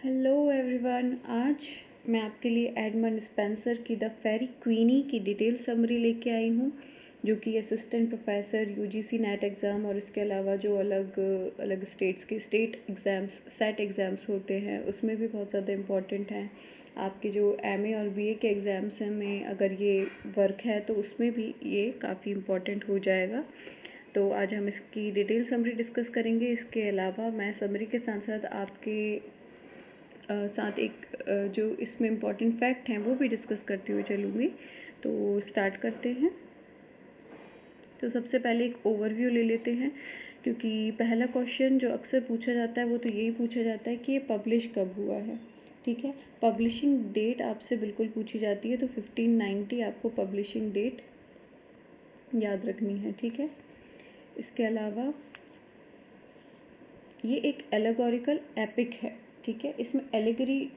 Hello everyone. आज मैं आपके लिए एडमंड स्पेंसर की द फेरी क्वीनी की डिटेल समरी लेके आई हूँ, जो कि assistant professor UGC net exam और इसके अलावा जो अलग अलग स्टेट्स के स्टेट एग्ज़ाम्स सेट एग्ज़ाम्स होते हैं उसमें भी बहुत ज़्यादा इम्पॉर्टेंट हैं। आपके जो एमए और बीए के एग्ज़ाम्स में अगर ये वर्क है तो उसमें भी ये काफ़ी इम्पॉर्टेंट हो जाएगा। तो आज हम इसकी डिटेल समरी डिस्कस करेंगे। इसके अलावा मैं समरी के साथ साथ आपके साथ एक जो इसमें इम्पॉर्टेंट फैक्ट हैं वो भी डिस्कस करते हुए चलूँगी। तो स्टार्ट करते हैं। तो सबसे पहले एक ओवरव्यू ले लेते हैं, क्योंकि पहला क्वेश्चन जो अक्सर पूछा जाता है वो तो यही पूछा जाता है कि ये पब्लिश कब हुआ है। ठीक है, पब्लिशिंग डेट आपसे बिल्कुल पूछी जाती है, तो 1590 आपको पब्लिशिंग डेट याद रखनी है। ठीक है, इसके अलावा ये एक एलेगोरिकल एपिक है। ठीक है, इसमें एलेगरी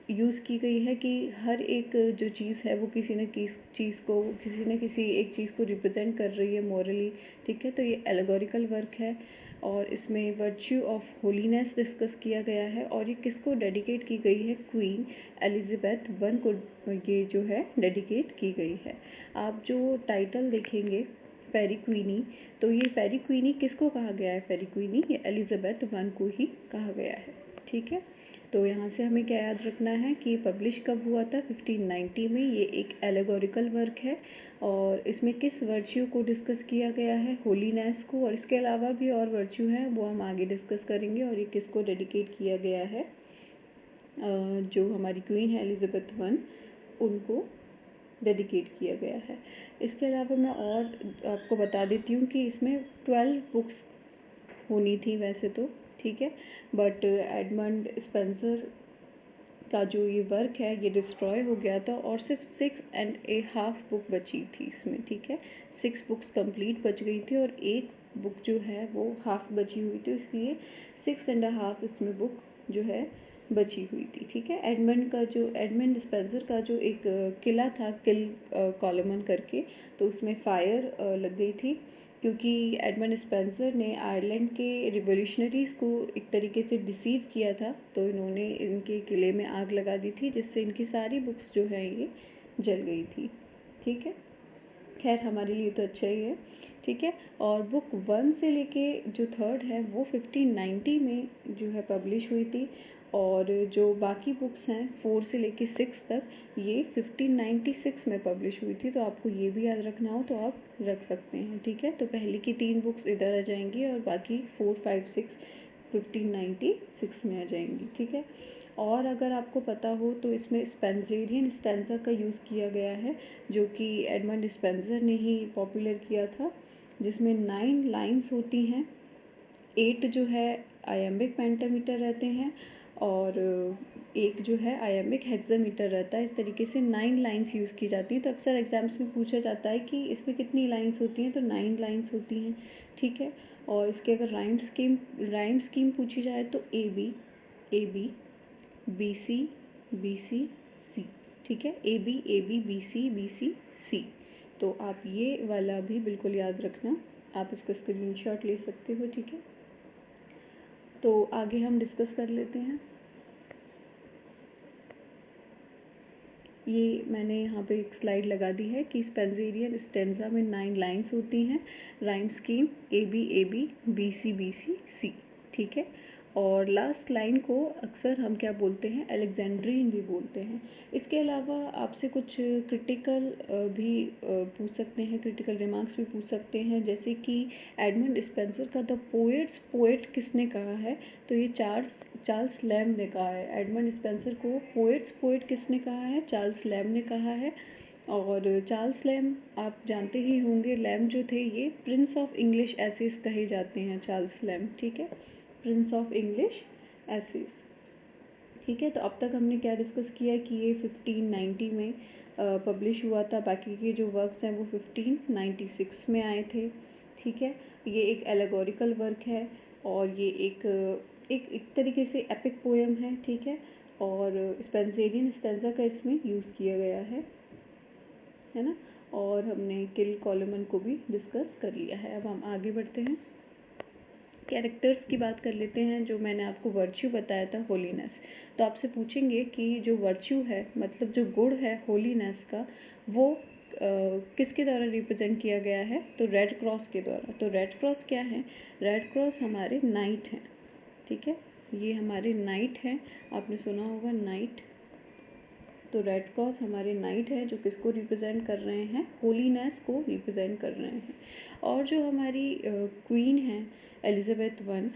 यूज़ की गई है कि हर एक जो चीज़ है वो किसी न किसी एक चीज़ को रिप्रेजेंट कर रही है मॉरली। ठीक है, तो ये एलेगोरिकल वर्क है और इसमें वर्च्यू ऑफ होलीनेस डिस्कस किया गया है और ये किसको डेडिकेट की गई है? क्वीन एलिजाबेथ वन को ये जो है डेडिकेट की गई है। आप जो टाइटल देखेंगे फेरी क्वीनी, तो ये फेरी क्वीनी किसको कहा गया है? फेरी क्वीनी ये एलिजाबेथ वन को ही कहा गया है। ठीक है, तो यहाँ से हमें क्या याद रखना है कि पब्लिश कब हुआ था? 1590 में। ये एक एलेगोरिकल वर्क है और इसमें किस वर्च्यू को डिस्कस किया गया है? होलीनेस को। और इसके अलावा भी और वर्च्यू हैं वो हम आगे डिस्कस करेंगे। और ये किसको डेडिकेट किया गया है? जो हमारी क्वीन है एलिजाबेथ वन, उनको डेडिकेट किया गया है। इसके अलावा मैं और आपको बता देती हूँ कि इसमें 12 बुक्स होनी थी वैसे तो। ठीक है, बट एडमंड स्पेंसर का जो ये वर्क है ये डिस्ट्रॉय हो गया था और सिर्फ 6.5 बुक बची थी इसमें। ठीक है, 6 बुक्स कंप्लीट बच गई थी और एक बुक जो है वो हाफ बची हुई थी, इसलिए 6.5 इसमें बुक जो है बची हुई थी। ठीक है, एडमंड स्पेंसर का जो एक किला था, किल कॉलमन करके, तो उसमें फायर लग गई थी, क्योंकि एडमंड स्पेंसर ने आयरलैंड के रिवोल्यूशनरीज़ को एक तरीके से डिसीव किया था, तो इन्होंने इनके किले में आग लगा दी थी, जिससे इनकी सारी बुक्स जो है ये जल गई थी। ठीक है, खैर हमारे लिए तो अच्छा ही है। ठीक है, और बुक 1 से लेके जो 3rd है वो 1590 में जो है पब्लिश हुई थी, और जो बाकी बुक्स हैं 4 से लेके 6 तक ये 1596 में पब्लिश हुई थी। तो आपको ये भी याद रखना हो तो आप रख सकते हैं। ठीक है, तो पहले की 3 बुक्स इधर आ जाएंगी और बाकी 4, 5, 6 1596 में आ जाएंगी। ठीक है, और अगर आपको पता हो तो इसमें स्पेंसरियन स्टैंजा का यूज़ किया गया है, जो कि एडमंड स्पेंसर ने ही पॉपुलर किया था, जिसमें 9 लाइन्स होती हैं, 8 जो है आयम्बिक पेंटामीटर रहते हैं और एक जो है आयम्बिक हेक्सामीटर रहता है। इस तरीके से 9 लाइन्स यूज़ की जाती हैं। तो अक्सर एग्जाम्स में पूछा जाता है कि इसमें कितनी लाइन्स होती हैं, तो 9 लाइन्स होती हैं। ठीक है, और इसके अगर राइम स्कीम पूछी जाए तो ए बी बी सी सी। ठीक है, ए बी बी सी। तो आप ये वाला भी बिल्कुल याद रखना, आप इसका स्क्रीनशॉट ले सकते हो। ठीक है, तो आगे हम डिस्कस कर लेते हैं। ये मैंने यहाँ पे एक स्लाइड लगा दी है कि स्पेंसरियन स्टेंजा में 9 लाइन्स होती हैं। Rhyme scheme A B C. ठीक है, और लास्ट लाइन को अक्सर हम क्या बोलते हैं? अलेक्जेंड्रियन भी बोलते हैं। इसके अलावा आपसे कुछ क्रिटिकल भी पूछ सकते हैं, क्रिटिकल रिमार्क्स भी पूछ सकते हैं, जैसे कि एडमंड स्पेंसर का द पोएट किसने कहा है? तो ये चार्ल्स लैम्ब ने कहा है। एडमंड स्पेंसर को पोएट किसने कहा है? चार्ल्स लैम्ब ने कहा है। और चार्ल्स लैम्ब आप जानते ही होंगे, लैम्ब जो थे ये प्रिंस ऑफ इंग्लिश एसेस कहे जाते हैं, चार्ल्स लैम्ब। ठीक है, प्रिंस ऑफ इंग्लिश एसेस। ठीक है, तो अब तक हमने क्या डिस्कस किया कि ये 1590 में पब्लिश हुआ था, बाकी के जो वर्क्स हैं वो 1596 में आए थे। ठीक है, ये एक एलेगोरिकल वर्क है और ये एक तरीके से एपिक पोएम है। ठीक है, और स्पेंसरियन स्टैंजा का इसमें यूज़ किया गया है ना। और हमने किल कॉलमन को भी डिस्कस कर लिया है। अब हम आगे बढ़ते हैं। कैरेक्टर्स की बात कर लेते हैं। जो मैंने आपको वर्च्यू बताया था होलीनेस, तो आपसे पूछेंगे कि जो वर्च्यू है मतलब जो गुण है होलीनेस का वो किसके द्वारा रिप्रेजेंट किया गया है, तो रेड क्रॉस के द्वारा। तो रेड क्रॉस क्या है, रेड क्रॉस हमारे नाइट हैं, ठीक है, ये हमारे नाइट हैं, आपने सुना होगा नाइट। तो रेड क्रॉस हमारे नाइट है जो किसको रिप्रेजेंट कर रहे हैं, होलीनेस को रिप्रेजेंट कर रहे हैं। और जो हमारी क्वीन है एलिजाबेथ वन,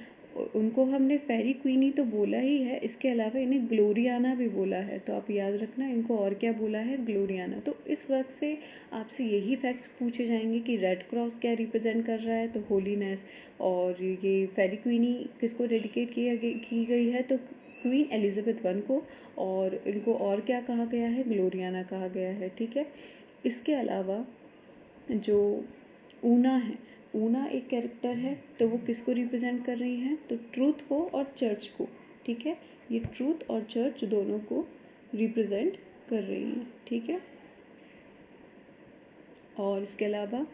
उनको हमने फेरी क्वीन ही तो बोला ही है, इसके अलावा इन्हें ग्लोरियाना भी बोला है। तो आप याद रखना इनको और क्या बोला है, ग्लोरियाना। तो इस वक्त से आपसे यही फैक्ट्स पूछे जाएंगे कि रेड क्रॉस क्या रिप्रेजेंट कर रहा है, तो होलीनेस। और ये फेरी क्वीनी किसको डेडिकेट की गई है, तो क्वीन एलिजाबेथ वन को। और इनको और क्या कहा गया है, ग्लोरियाना कहा गया है, ठीक है। इसके अलावा जो ऊना है, ऊना एक कैरेक्टर है, तो वो किसको रिप्रेजेंट कर रही है, तो ट्रूथ को और चर्च को, ठीक है, ये ट्रूथ और चर्च दोनों को रिप्रेजेंट कर रही है, ठीक है। और इसके अलावा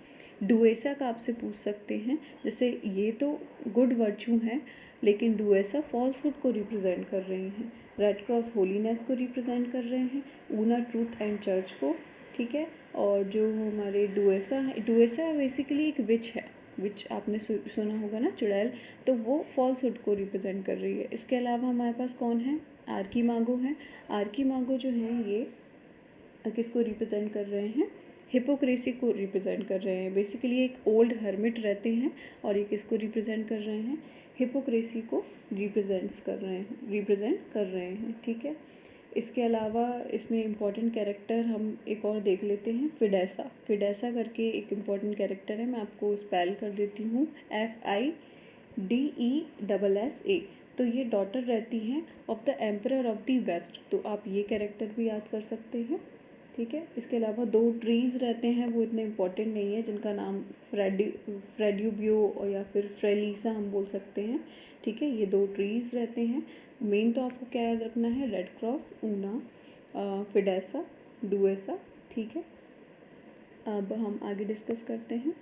डुएसा का आपसे पूछ सकते हैं, जैसे ये तो गुड वर्च्यू है लेकिन डुएसा फॉल्सहुड को रिप्रेजेंट कर रही हैं, रेड क्रॉस होलीनेस को रिप्रेजेंट कर रहे हैं, ऊना ट्रूथ एंड चर्च को, ठीक है। और जो हमारे डुएसा है, डुएसा बेसिकली एक विच है, विच आपने सुना होगा ना, चुड़ैल, तो वो फॉल्सहुड को रिप्रेजेंट कर रही है। इसके अलावा हमारे पास कौन है, आर्कीमागो है। आर्कीमागो जो है ये किसको रिप्रेजेंट कर रहे हैं, हिपोक्रेसी को रिप्रेजेंट कर रहे हैं। बेसिकली एक ओल्ड हर्मिट रहते हैं और ये किसको रिप्रेजेंट कर रहे हैं, हिपोक्रेसी को रिप्रेजेंट कर रहे हैं, ठीक है। इसके अलावा इसमें इम्पॉर्टेंट कैरेक्टर हम एक और देख लेते हैं, फिडेसा। फिडेसा करके एक इम्पॉर्टेंट कैरेक्टर है, मैं आपको स्पेल कर देती हूँ, FIDESSA। तो ये डॉटर रहती हैं of the emperor of the west, तो आप ये कैरेक्टर भी याद कर सकते हैं, ठीक है। इसके अलावा दो ट्रीज रहते हैं, वो इतने इम्पोर्टेंट नहीं है, जिनका नाम फ्रेड्यूबियो या फिर फ्रेलिसा हम बोल सकते हैं, ठीक है। ये दो ट्रीज रहते हैं। मेन तो आपको क्या याद रखना है, रेड क्रॉस, ऊना, फिडेसा, डुएसा, ठीक है। अब हम आगे डिस्कस करते हैं।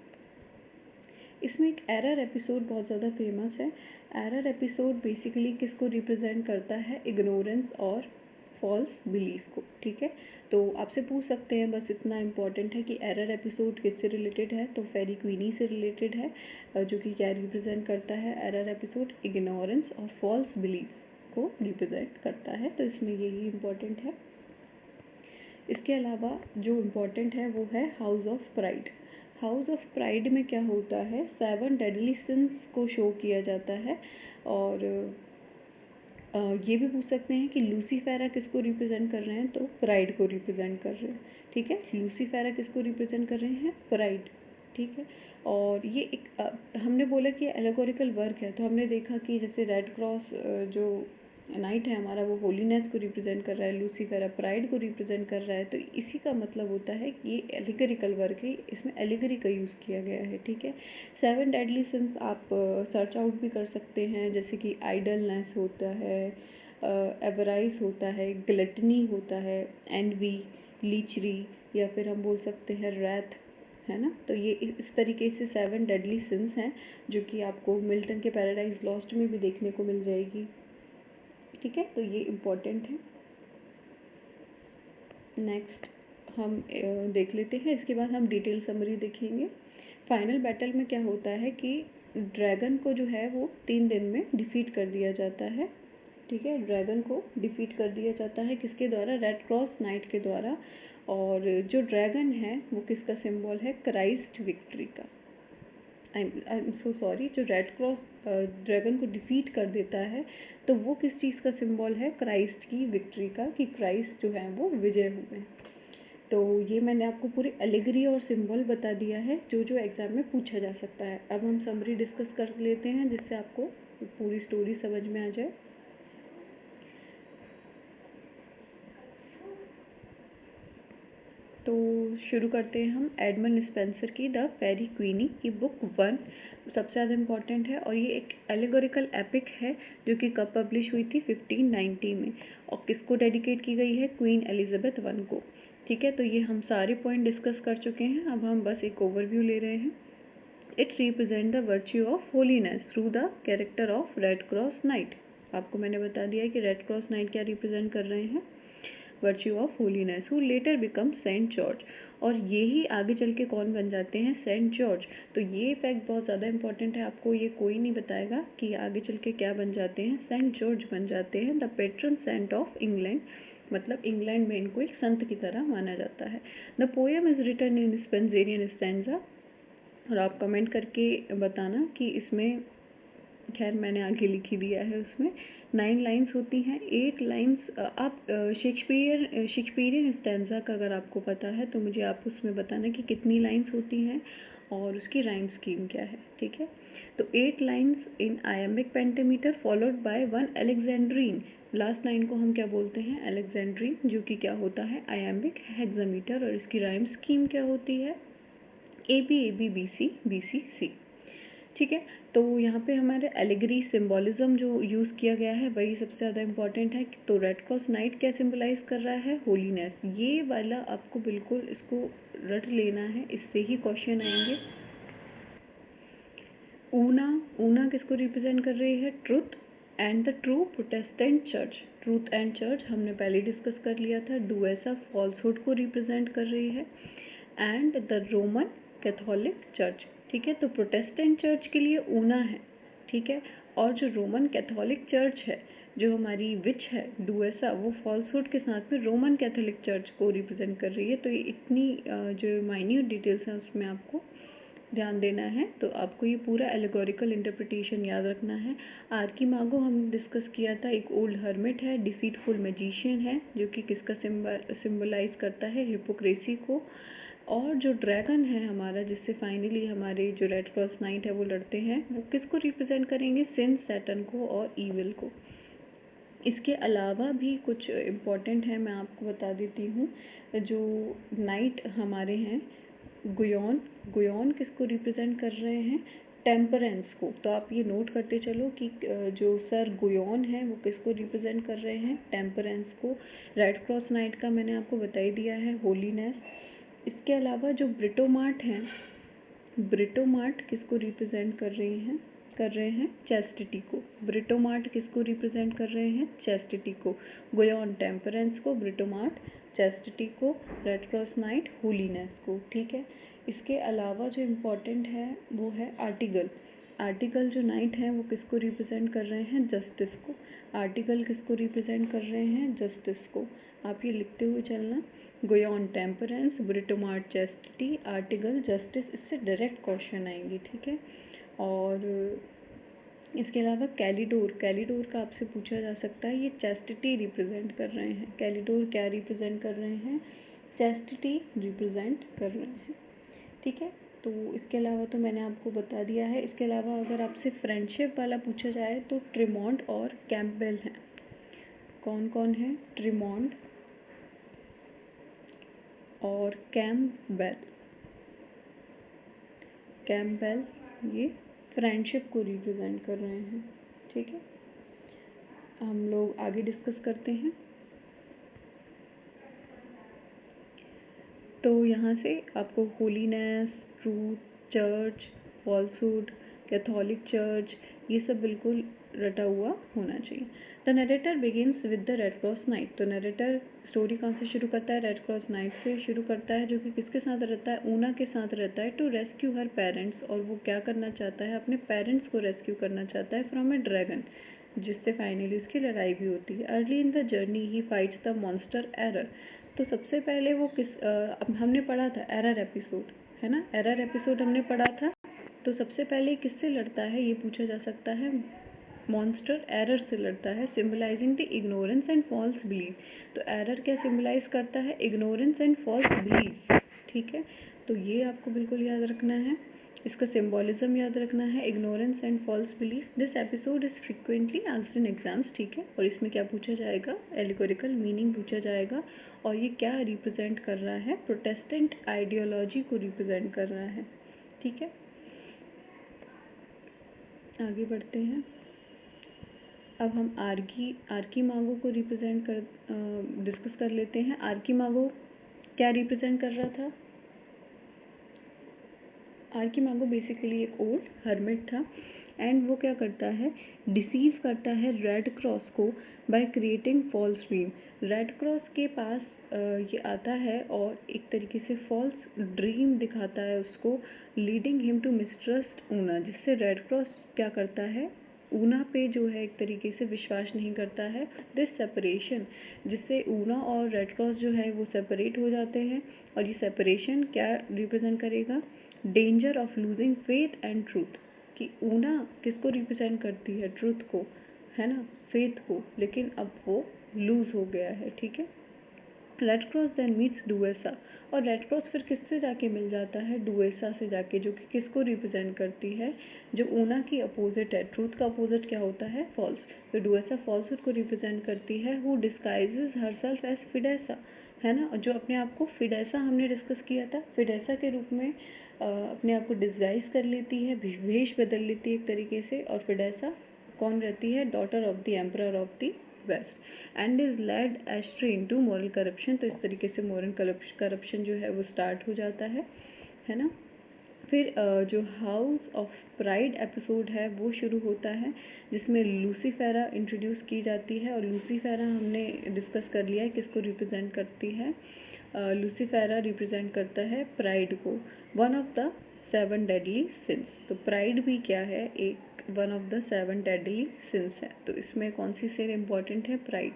इसमें एक एरर एपिसोड बहुत ज़्यादा फेमस है। एरर एपिसोड बेसिकली किसको रिप्रेजेंट करता है, इग्नोरेंस और फॉल्स बिलीफ को, ठीक है। तो आपसे पूछ सकते हैं, बस इतना इम्पॉर्टेंट है कि एरर एपिसोड किससे रिलेटेड है, तो फेरी क्वीनी से रिलेटेड है, जो कि क्या रिप्रेजेंट करता है, एरर एपिसोड इग्नोरेंस और फॉल्स बिलीफ को रिप्रेजेंट करता है। तो इसमें यही इम्पॉर्टेंट है। इसके अलावा जो इम्पॉर्टेंट है वो है house of pride. House of pride में क्या होता है, 7 डेडली सिंस को शो किया जाता है। और ये भी पूछ सकते हैं कि लूसीफेरा किसको रिप्रेजेंट कर रहे हैं, तो प्राइड को रिप्रेजेंट कर रहे हैं, ठीक है। लूसीफेरा किसको रिप्रेजेंट कर रहे हैं, प्राइड, ठीक है। और ये एक हमने बोला कि एलेगोरिकल वर्क है, तो हमने देखा कि जैसे रेड क्रॉस जो नाइट है हमारा, वो होलीनेस को रिप्रेजेंट कर रहा है, लूसीफेरा प्राइड को रिप्रेजेंट कर रहा है। तो इसी का मतलब होता है कि ये एलिगरिकल वर्क है, इसमें एलिगरी का यूज़ किया गया है, ठीक है। 7 डेडली सिंस आप सर्च आउट भी कर सकते हैं, जैसे कि आइडलनेस होता है, एवराइस होता है, ग्लटनी होता है, एनवी, लीचरी, या फिर हम बोल सकते हैं रैथ, है ना। तो ये इस तरीके से 7 डेडली सिंस हैं, जो कि आपको मिल्टन के पैराडाइज लॉस्ट में भी देखने को मिल जाएगी, ठीक है। तो ये इम्पोर्टेंट है। नेक्स्ट हम देख लेते हैं, इसके बाद हम डिटेल समरी देखेंगे। फाइनल बैटल में क्या होता है कि ड्रैगन को जो है वो 3 दिन में डिफीट कर दिया जाता है, ठीक है। ड्रैगन को डिफीट कर दिया जाता है किसके द्वारा, रेड क्रॉस नाइट के द्वारा। और जो ड्रैगन है वो किसका सिंबल है, क्राइस्ट विक्ट्री का। आई एम सो सॉरी, जो रेड क्रॉस ड्रैगन को डिफीट कर देता है, तो वो किस चीज़ का सिंबल है, क्राइस्ट की विक्ट्री का, कि क्राइस्ट जो है वो विजय हुए। तो ये मैंने आपको पूरी एलिगरी और सिंबल बता दिया है, जो जो एग्जाम में पूछा जा सकता है। अब हम समरी डिस्कस कर लेते हैं, जिससे आपको पूरी स्टोरी समझ में आ जाए। तो शुरू करते हैं हम एडमंड स्पेंसर की द फेरी क्वीनी की बुक 1, सबसे ज़्यादा इम्पॉर्टेंट है। और ये एक एलिगोरिकल एपिक है, जो कि कब पब्लिश हुई थी, 1590 में। और किसको डेडिकेट की गई है, क्वीन एलिजाबेथ वन को, ठीक है। तो ये हम सारे पॉइंट डिस्कस कर चुके हैं, अब हम बस एक ओवरव्यू ले रहे हैं। It represent the virtue of holiness through the character of Red Cross Knight. आपको मैंने बता दिया है कि रेड क्रॉस नाइट क्या रिप्रेजेंट कर रहे हैं, virtue of holiness, who later become Saint George. और ये ही आगे चल के कौन बन जाते हैं, सेंट जॉर्ज। तो ये फैक्ट बहुत ज़्यादा इंपॉर्टेंट है, आपको ये कोई नहीं बताएगा कि आगे चल के क्या बन जाते हैं, सेंट जॉर्ज बन जाते हैं, the patron saint of England. मतलब इंग्लैंड में इनको एक संत की तरह माना जाता है। The poem is written in Spenserian stanza. और आप कमेंट करके बताना कि इसमें, खैर मैंने आगे लिख ही दिया है, उसमें 9 लाइन्स होती हैं। 8 लाइन्स आप शेक्सपियरियन स्टैंजा का अगर आपको पता है तो मुझे आप उसमें बताना कि कितनी लाइन्स होती हैं और उसकी राइम स्कीम क्या है, ठीक है। तो 8 lines in iambic pentameter followed by 1 Alexandrine. Last line को हम क्या बोलते हैं, अलेक्जेंड्रीन, जो कि क्या होता है, आयम्बिक हेक्सामीटर। और इसकी राइम स्कीम क्या होती है, A B A B B C B C C, ठीक है। तो यहाँ पे हमारे एलिगरी सिंबॉलिज्म जो यूज़ किया गया है वही सबसे ज़्यादा इम्पॉर्टेंट है। तो रेड क्रॉस नाइट क्या सिंबलाइज कर रहा है, होलीनेस। ये वाला आपको बिल्कुल इसको रट लेना है, इससे ही क्वेश्चन आएंगे। ऊना किसको रिप्रेजेंट कर रही है, truth and the true Protestant church. Truth and church हमने पहले डिस्कस कर लिया था। डुएसा फॉल्सहुड को रिप्रेजेंट कर रही है and the Roman Catholic church, ठीक है। तो प्रोटेस्टेंट चर्च के लिए ऊना है, ठीक है। और जो रोमन कैथोलिक चर्च है, जो हमारी विच है डुएसा, वो फॉल्सहुड के साथ में रोमन कैथोलिक चर्च को रिप्रेजेंट कर रही है। तो ये इतनी जो माइन्यूट डिटेल्स हैं उसमें आपको ध्यान देना है। तो आपको ये पूरा एलिगोरिकल इंटरप्रिटेशन याद रखना है। आर्कीमागो हम डिस्कस किया था, एक ओल्ड हर्मिट है, डिसीटफुल मैजिशियन है, जो कि किसका सिंबलाइज करता है, हिपोक्रेसी को। और जो ड्रैगन है हमारा, जिससे फाइनली हमारे जो रेड क्रॉस नाइट है वो लड़ते हैं, वो किसको रिप्रेजेंट करेंगे, सिन, सैटर्न को और ईविल को। इसके अलावा भी कुछ इम्पॉर्टेंट है, मैं आपको बता देती हूँ। जो नाइट हमारे हैं, गुयोन किसको रिप्रेजेंट कर रहे हैं, टेम्परेंस को। तो आप ये नोट करते चलो कि जो सर गुयोन है वो किसको रिप्रेजेंट कर रहे हैं, टेम्परेंस को। रेड क्रॉस नाइट का मैंने आपको बता ही दिया है, होलीनेस। इसके अलावा जो ब्रिटोमार्ट हैं, ब्रिटोमार्ट किसको रिप्रेजेंट कर रहे हैं, चैस्टिटी को। ब्रिटोमार्ट किसको रिप्रेजेंट कर रहे हैं, चैस्टिटी को। गुयोन टेम्परेंस को, ब्रिटोमार्ट चैस्टिटी को, रेड क्रॉस नाइट होलीनेस को, ठीक है। इसके अलावा जो इम्पोर्टेंट है वो है आर्टिकल। आर्टिकल जो नाइट है वो किसको रिप्रेजेंट कर रहे हैं, जस्टिस को। आर्टिकल किसको रिप्रेजेंट कर रहे हैं, जस्टिस को। आप ये लिखते हुए चलना, गुयोन टेम्परेंस, ब्रिटोमार्ट चैस्टिटी, आर्टिकल जस्टिस। इससे डायरेक्ट क्वेश्चन आएंगे, ठीक है। और इसके अलावा कैलिडोर का आपसे पूछा जा सकता है, ये चैस्टिटी रिप्रेजेंट कर रहे हैं। कैलिडोर क्या रिप्रेजेंट कर रहे हैं, चैस्टिटी रिप्रेजेंट कर रहे हैं, ठीक है। तो इसके अलावा तो मैंने आपको बता दिया है। इसके अलावा अगर आपसे फ्रेंडशिप वाला पूछा जाए तो ट्रिमॉन्ट और कैम्पबेल हैं। कौन कौन है, ट्रिमॉन्ट और कैम्पबेल ये फ्रेंडशिप को रिप्रेजेंट कर रहे हैं, ठीक है। हम लोग आगे डिस्कस करते हैं। तो यहाँ से आपको holiness, truth, church, falsehood, Catholic church, ये सब बिल्कुल रटा हुआ होना चाहिए। The narrator begins with the red Cross night. तो नरेटर स्टोरी कहाँ से शुरू करता है, रेड क्रॉस नाइट से शुरू करता है, जो कि किसके साथ रहता है, ऊना के साथ रहता है। टू रेस्क्यू हर पेरेंट्स, और वो क्या करना चाहता है, अपने पेरेंट्स को रेस्क्यू करना चाहता है फ्रॉम ए ड्रैगन, जिससे फाइनली उसकी लड़ाई भी होती है। Early in the journey he fights the monster error. तो सबसे पहले वो हमने पढ़ा था एरर एपिसोड, है ना, एरर एपिसोड हमने पढ़ा था। तो सबसे पहले किससे लड़ता है ये पूछा जा सकता है, मॉन्स्टर एरर से लड़ता है, symbolising the ignorance and false belief. तो एरर क्या सिंबलाइज करता है, इग्नोरेंस एंड फॉल्स बिलीफ, ठीक है। तो ये आपको बिल्कुल याद रखना है, इसका सिंबॉलिज्म याद रखना है, ignorance and false belief. This episode is frequently asked in exams, ठीक है। और इसमें क्या पूछा जाएगा, एलिगोरिकल मीनिंग पूछा जाएगा। और ये क्या रिप्रेजेंट कर रहा है, प्रोटेस्टेंट आइडियोलॉजी को रिप्रेजेंट कर रहा है, ठीक है। आगे बढ़ते हैं। अब हम आर्कीमागो को डिस्कस कर लेते हैं। आर्कीमागो क्या रिप्रेजेंट कर रहा था, आर्कीमागो बेसिकली एक ओल्ड हर्मिट था एंड वो क्या करता है, डिसीव करता है रेड क्रॉस को by creating false dream. Red Cross के पास ये आता है और एक तरीके से फॉल्स ड्रीम दिखाता है उसको, leading him to mistrust Una, जिससे रेड क्रॉस क्या करता है, ऊना पे जो है एक तरीके से विश्वास नहीं करता है। दिस सेपरेशन, जिससे ऊना और रेड क्रॉस जो है वो सेपरेट हो जाते हैं, और ये सेपरेशन क्या रिप्रेजेंट करेगा, danger of losing faith and truth, कि ऊना किसको रिप्रेजेंट करती है, ट्रूथ को, है ना, फेथ को, लेकिन अब वो लूज हो गया है, ठीक है। रेड क्रॉस देन मीट्स डुएसा, और रेड क्रॉस फिर किससे जाके मिल जाता है, डुएसा से जाके, जो कि किसको रिप्रेजेंट करती है, जो ऊना की अपोजिट है। ट्रूथ का अपोजिट क्या होता है, फॉल्स, तो डुएसा फॉल्सहुड को रिप्रेजेंट करती है। हु डिस्गाइजेस हरसेल्फ एज फिडेसा, है ना, जो अपने आप को फिडेसा, हमने डिस्कस किया था, फिडेसा के रूप में अपने आप को डिस्गाइज कर लेती है, वेश बदल लेती है एक तरीके से, और फिडेसा कौन रहती है, daughter of the emperor of the west, and is led astray into moral corruption. तो इस तरीके से मॉरल करप्शन जो है वो स्टार्ट हो जाता है ना। फिर जो हाउस ऑफ प्राइड एपिसोड है वो शुरू होता है, जिसमें लूसीफेरा इंट्रोड्यूस की जाती है, और लूसीफेरा हमने डिस्कस कर लिया है किसको रिप्रेजेंट करती है। लूसीफेरा रिप्रेजेंट करता है प्राइड को, one of the 7 deadly sins. तो प्राइड भी क्या है, एक one of the 7 deadly sins है। तो इसमें कौन सी सिन इंपॉर्टेंट है, pride.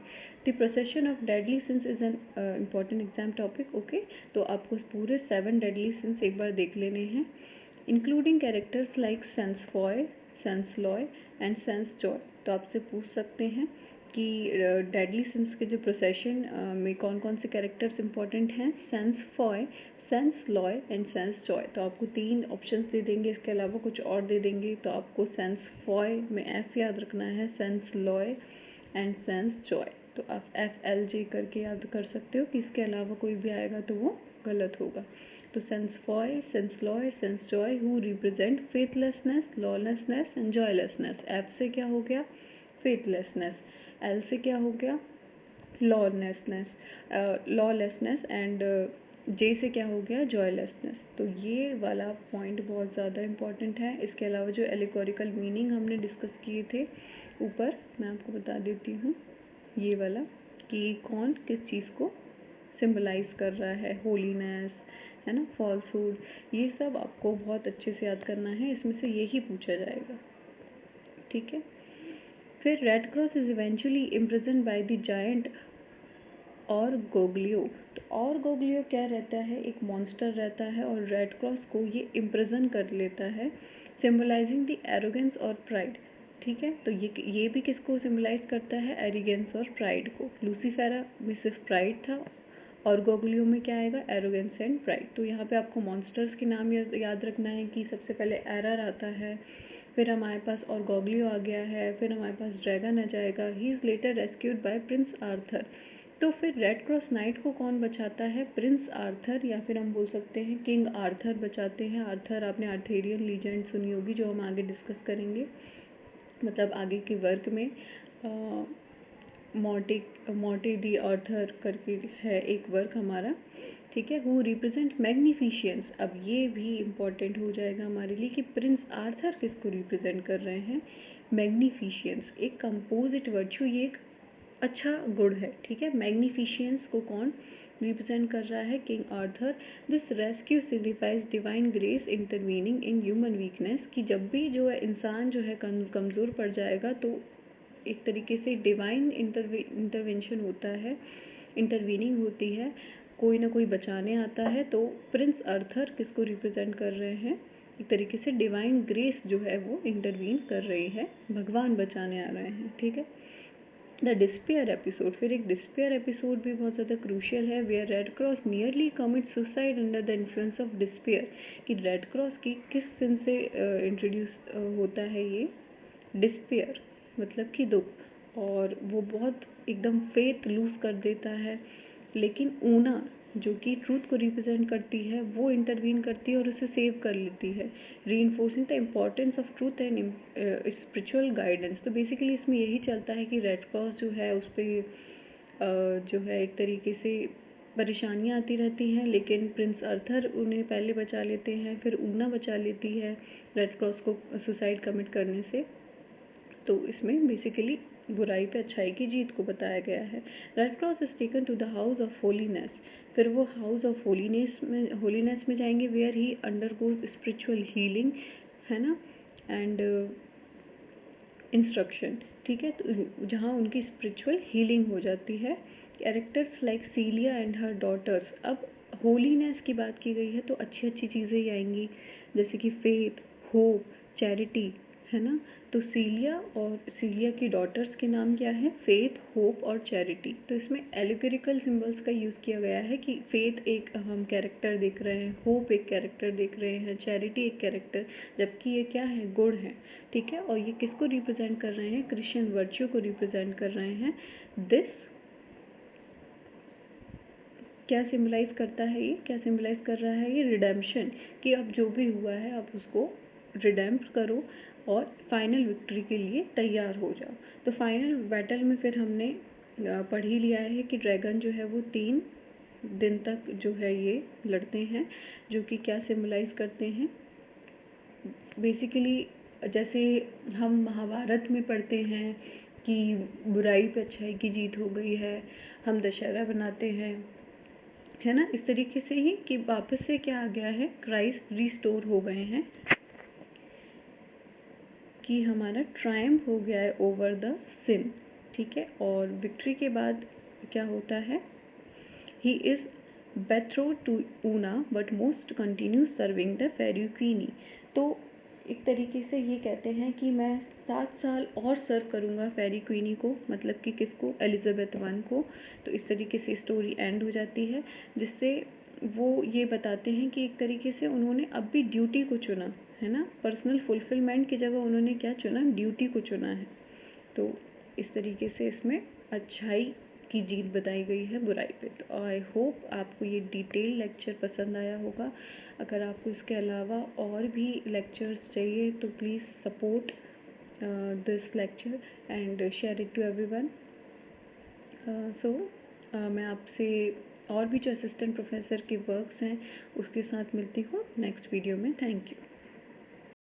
The procession of deadly sins is an important exam topic, okay. तो आपको पूरे 7 डेडली सिंस एक बार देख लेने हैं, including characters like Sansfoy, Sansloy and Sansjoy. तो आपसे पूछ सकते हैं कि डेडली सिंस के जो प्रोसेशन में कौन कौन से कैरेक्टर्स इंपॉर्टेंट हैं, Sansfoy, Sansloy and Sansjoy. तो आपको 3 ऑप्शंस दे देंगे, इसके अलावा कुछ और दे देंगे। तो आपको सेंस फॉय में एफ याद रखना है, sense Loy and Sansjoy. तो आप FLJ करके याद कर सकते हो, कि इसके अलावा कोई भी आएगा तो वो गलत होगा। तो Sansfoy, Sansloy, Sansjoy, who represent faithlessness, lawlessness and joylessness. F से क्या हो गया, फेथलेसनेस, एल से क्या हो गया, लॉलेसनेस एंड जे से क्या हो गया, जॉयलेसनेस। तो ये वाला पॉइंट बहुत ज़्यादा इम्पॉर्टेंट है। इसके अलावा जो एलिकोरिकल मीनिंग हमने डिस्कस किए थे ऊपर, मैं आपको बता देती हूँ, ये वाला, कि कौन किस चीज़ को सिंबलाइज कर रहा है, होलीनेस, है ना, फॉल्सहुड, ये सब आपको बहुत अच्छे से याद करना है, इसमें से यही पूछा जाएगा, ठीक है। फिर red Cross is eventually imprison by the giant और गोगलियो। तो और गोगलियो क्या रहता है, एक मॉन्स्टर रहता है, और रेड क्रॉस को ये इम्प्रिजन कर लेता है, सिंबलाइजिंग द एरोगेंस और प्राइड, ठीक है। तो ये भी किसको सिंबलाइज करता है, एरोगेंस और प्राइड को। लूसीफेरा में सिर्फ प्राइड था, और गोगलियो में क्या आएगा, एरोगेंस एंड प्राइड। तो यहाँ पे आपको मॉन्स्टर्स के नाम याद रखना है, कि सबसे पहले एरर आता है, फिर हमारे पास और गोगलियो आ गया है, फिर हमारे पास ड्रैगन आ जाएगा। He is later rescued by Prince Arthur. तो फिर रेड क्रॉस नाइट को कौन बचाता है, प्रिंस आर्थर, या फिर हम बोल सकते हैं किंग आर्थर बचाते हैं। आर्थर, आपने आर्थेरियन लीजेंड सुनी होगी, जो हम आगे डिस्कस करेंगे, मतलब आगे के वर्क में। मॉर्टी दी आर्थर करके है एक वर्क हमारा, ठीक है। Who represent magnificence. अब ये भी इम्पोर्टेंट हो जाएगा हमारे लिए, कि प्रिंस आर्थर किसको रिप्रेजेंट कर रहे हैं, मैग्निफिशियंस, एक कंपोजिट वर्च्यू, ये एक अच्छा गुण है, ठीक है। मैग्निफिशियंस को कौन रिप्रेजेंट कर रहा है, king Arthur. This rescue signifies divine grace intervening in human weakness, कि जब भी जो है इंसान जो है कमज़ोर पड़ जाएगा, तो एक तरीके से डिवाइन इंटरवेंशन होता है, इंटरवीनिंग होती है, कोई ना कोई बचाने आता है। तो प्रिंस आर्थर किसको रिप्रेजेंट कर रहे हैं, एक तरीके से डिवाइन ग्रेस जो है वो इंटरवीन कर रही है, भगवान बचाने आ रहे हैं, ठीक है। द डिस्पेयर एपिसोड, फिर एक डिस्पेयर एपिसोड भी बहुत ज़्यादा क्रूशियल है, where red cross nearly commit suicide under the influence of despair. कि रेड क्रॉस की किस सिन से इंट्रोड्यूस होता है ये, डिस्पेयर, मतलब कि दुख, और वो बहुत एकदम फेथ लूज कर देता है। लेकिन ऊना जो कि ट्रूथ को रिप्रेजेंट करती है, वो इंटरवीन करती है और उसे सेव कर लेती है, reinforcing the importance of truth and spiritual guidance. तो बेसिकली इसमें यही चलता है कि रेड क्रॉस जो है उस पर जो है एक तरीके से परेशानियाँ आती रहती हैं, लेकिन प्रिंस आर्थर उन्हें पहले बचा लेते हैं, फिर ऊना बचा लेती है रेड क्रॉस को सुसाइड कमिट करने से। तो इसमें बेसिकली बुराई पे अच्छाई की जीत को बताया गया है। Red Cross is taken to the house of holiness, फिर वो हाउस ऑफ होलीनेस में जाएंगे, where he undergoes spiritual healing, है ना, एंड इंस्ट्रक्शन, ठीक है, तो जहाँ उनकी स्पिरिचुअल हीलिंग हो जाती है। Characters like Celia and her daughters, अब होलीनेस की बात की गई है तो अच्छी अच्छी चीज़ें ही आएंगी, जैसे कि फेथ, होप, चैरिटी, है ना। तो सीलिया की डॉटर्स के नाम क्या है, फेथ, होप और चैरिटी। तो इसमें एलिगोरिकल सिंबल्स का यूज़ किया गया है कि फेथ एक हम कैरेक्टर देख रहे हैं, होप एक कैरेक्टर देख रहे हैं, चैरिटी एक कैरेक्टर, जबकि ये क्या है, गुण है, ठीक है। और ये किसको रिप्रेजेंट कर रहे हैं, क्रिश्चियन वर्च्यू को रिप्रेजेंट कर रहे हैं। दिस क्या सिम्बलाइज करता है, ये क्या सिम्बलाइज कर रहा है, ये रिडेम्पशन, कि अब जो भी हुआ है आप उसको रिडेम्प करो और फाइनल विक्ट्री के लिए तैयार हो जाओ। तो फाइनल बैटल में फिर हमने पढ़ ही लिया है कि ड्रैगन जो है वो 3 दिन तक जो है ये लड़ते हैं, जो कि क्या सिम्बलाइज करते हैं, बेसिकली जैसे हम महाभारत में पढ़ते हैं कि बुराई पे अच्छाई की जीत हो गई है, हम दशहरा बनाते हैं, है ना, इस तरीके से ही कि वापस से क्या आ गया है, क्राइस्ट रिस्टोर हो गए हैं, कि हमारा ट्रायम्फ हो गया है ओवर द सिन, ठीक है। और विक्ट्री के बाद क्या होता है, he is betrothed to Una but most continues serving the fairy queenie। तो एक तरीके से ये कहते हैं कि मैं 7 साल और सर्व करूँगा फेरी क्वीनी को, मतलब कि किसको, एलिजाबेथ वन को। तो इस तरीके से स्टोरी एंड हो जाती है, जिससे वो ये बताते हैं कि एक तरीके से उन्होंने अब भी ड्यूटी को चुना, है ना, पर्सनल फुलफिलमेंट की जगह उन्होंने क्या चुना, ड्यूटी को चुना है। तो इस तरीके से इसमें अच्छाई की जीत बताई गई है बुराई पे। तो आई होप आपको ये डिटेल लेक्चर पसंद आया होगा। अगर आपको इसके अलावा और भी लेक्चर्स चाहिए तो please support this lecture and share it to everyone. So मैं आपसे और भी जो असिस्टेंट प्रोफेसर के वर्क्स हैं उसके साथ मिलती हूँ नेक्स्ट वीडियो में। Thank you.